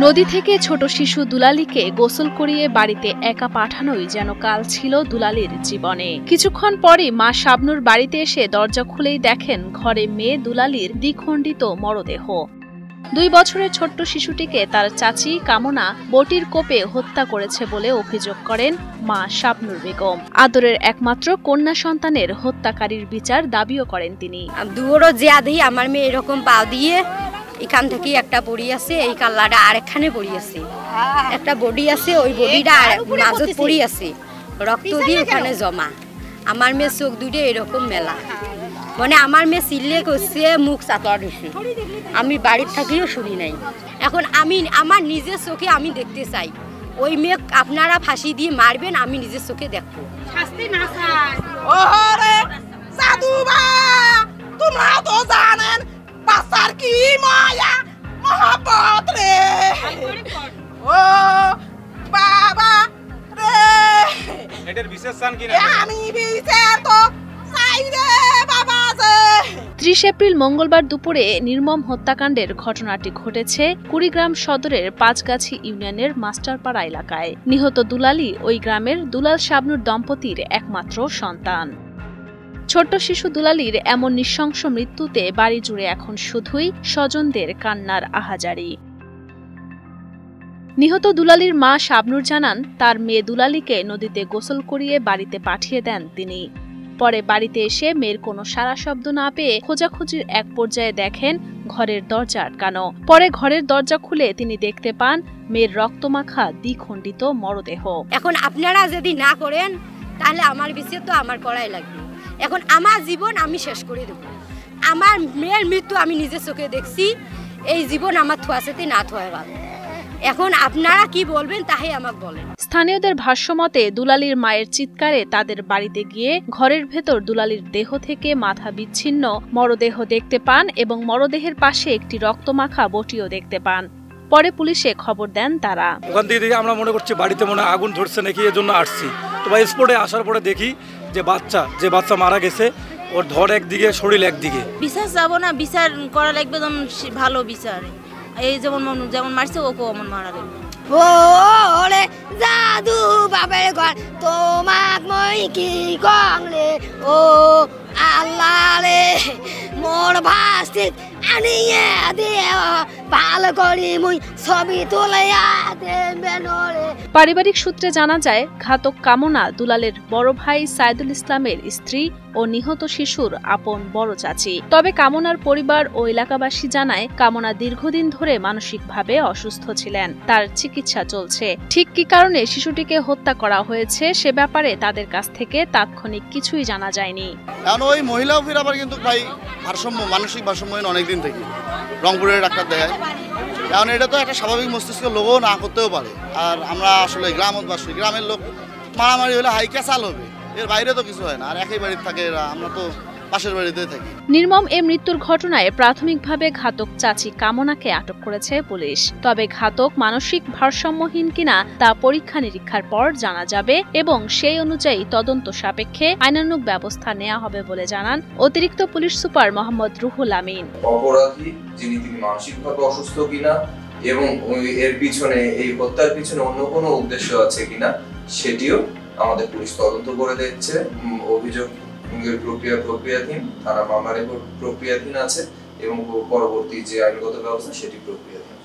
নদী থেকে ছোট শিশু দুলালীকে গোসল করিয়ে বাড়িতে একা পাঠানোই যেন কাল ছিল দুলালীর জীবনে। কিছুক্ষণ পরই মা শাবনুর বাড়িতে এসে দরজা খুলেই দেখেন ঘরে মেয়ে দুলালীর দ্বিখণ্ডিত মরদেহ। 2 বছরের ছোট্ট শিশুটিকে তার চাচি কামনা বটির কোপে হত্যা করেছে বলে অভিযোগ করেন মা শাবনুর বেগম। আদরের একমাত্র কন্যা সন্তানের হত্যাকারীর বিচার দাবিও করেন তিনি। দুয়ারও জিয়াদি আমার মেয়ে এরকম পা দিয়ে এখান থেকে একটা বডি আছে, এই কাল্লাটা আরেকখানে বডি আছে, একটা বডি আছে, ওই বডিটা মাঝত পড়ি আছে, রক্ত দিয়ে ওখানে জমা। আমার মেয়ে চোখ দুটো এরকম মেলা, মানে আমার মেয়ে চিল্লে করছে, মুখ চাতলা দিছে, আমি বাড়ির থাকিও শুনি নাই। এখন আমি আমার নিজের চোখে আমি দেখতে চাই, ওই মেয়ে আপনারা ফাঁসি দিয়ে মারবেন, আমি নিজের চোখে দেখবো। শাস্তি না চাই। ওরে সাধুবা, তোমরা তো জানেন বাচ্চার কি মায়া মহব্বত রে, ও বাবা রে, এটার বিশেষ শান কি না? আমি বিচার তো চাই রে বাবা। 30 এপ্রিল মঙ্গলবার দুপুরে নির্মম হত্যাকাণ্ডের ঘটনাটি ঘটেছে কুড়িগ্রাম সদরের পাঁচগাছি ইউনিয়নের মাস্টারপাড়া এলাকায়। নিহত দুলালী ওই গ্রামের দুলাল শাবনুর দম্পতির একমাত্র সন্তান। ছোট্ট শিশু দুলালীর এমন নৃশংস মৃত্যুতে বাড়ি জুড়ে এখন শুধুই স্বজনদের কান্নার আহাজারি। নিহত দুলালীর মা শাবনুর জানান, তার মেয়ে দুলালীকে নদীতে গোসল করিয়ে বাড়িতে পাঠিয়ে দেন তিনি। পরে বাড়িতে এসে মেয়ের কোনো সাড়া শব্দ না পেয়ে খোঁজাখুঁজির এক পর্যায়ে দেখেন ঘরের দরজা আটকানো। পরে ঘরের দরজা খুলে তিনি দেখতে পান মেয়ের রক্তমাখা দ্বিখণ্ডিত মরদেহ। এখন আপনারা যদি না করেন তাহলে আমার বিচার তো আমার করাই লাগবে। এখন আমার জীবন আমি শেষ করে দেব। আমার মেয়ের মৃত্যু আমি নিজের চোখে দেখছি, এই জীবন আমার থোয়াছেতে না থোয়া গেল। এখন আপনারা কি বলবেন তাই আমাকে বলেন। স্থানীয়দের ভাষ্যমতে দুলালীর মায়ের চিৎকারে তাদের বাড়িতে গিয়ে ঘরের ভেতর দুলালীর দেহ থেকে মাথা বিচ্ছিন্ন মরদেহ দেখতে পান এবং মরদেহের পাশে একটি রক্তমাখা বটিও দেখতে পান। পরে পুলিশে খবর দেন তারা। ওখান থেকে আমরা মনে করছি বাড়িতে মনে আগুন ধরছে নাকি, এজন্য আসছি। তো ভাই স্পটে আসার পরে দেখি যে বাচ্চা মারা গেছে, ওর ধর একদিকে শরীর একদিকে। বিচার যাবো না, বিচার করা লাগবে ভালো বিচার। এই যেমন মারছে ওকে অমন মারা লাগবে। ওরে জাদু বাবার ঘর তোমাক মই কি কংলে, ও আল্লাহ রে মোর ভাস্তি আনিয়ে দিও, ভালো করি মুই ছবি তুলাইয়া দেবেন রে। পারিবারিক সূত্রে জানা যায়, ঘাতক কামনা দুলালের বড় ভাই সাইদুল ইসলামের স্ত্রী ও নিহত শিশুর আপন বড় চাচি। তবে কামনার পরিবার ও এলাকাবাসী জানায়, কামনা দীর্ঘদিন ধরে মানসিকভাবে অসুস্থ ছিলেন, তার চিকিৎসা চলছে। ঠিক কি কারণে শিশুটিকে হত্যা করা হয়েছে সে ব্যাপারে তাদের কাছ থেকে তাৎক্ষণিক কিছুই জানা যায়নি। ওই মহিলাও ফির আবার কিন্তু ভাই মানসিক ভারসাম্যহীন অনেকদিন থেকে রংপুরের ডাক্তার দেখায়। কারণ এটা তো একটা স্বাভাবিক মস্তিষ্কের লোকও না করতেও পারে। আর আমরা আসলে গ্রামবাসী, গ্রামের লোক মারামারি হলে হাইকা চাল হবে, এর বাইরে তো কিছু হয় না। আর একই বাড়িতে থাকে এরা, আমরা তো পাশের বাড়িতে থাকি। নির্মম এ মৃত্যুর ঘটনায় প্রাথমিকভাবে ঘাতক চাচি কামনাকে আটক করেছে পুলিশ। তবে ঘাতক মানসিক ভারসাম্যহীন কিনা তা পরীক্ষা নিরীক্ষার পর জানা যাবে এবং সেই অনুযায়ী তদন্ত সাপেক্ষে আইনানুগ ব্যবস্থা নেওয়া হবে বলে জানান অতিরিক্ত পুলিশ সুপার মোহাম্মদ রুহুল আমিন। অপরাধী তিনি মানসিকভাবে অসুস্থ কিনা এবং এর পিছনে, এই হত্যার পিছনে অন্য কোনো উদ্দেশ্য আছে কিনা সেটিও আমাদের পুলিশ তদন্ত করে দিচ্ছে। অভিযোগ প্রক্রিয়াধীন, থানা মামলার প্রক্রিয়াধীন আছে এবং পরবর্তী যে আইনগত ব্যবস্থা সেটি প্রক্রিয়াধীন।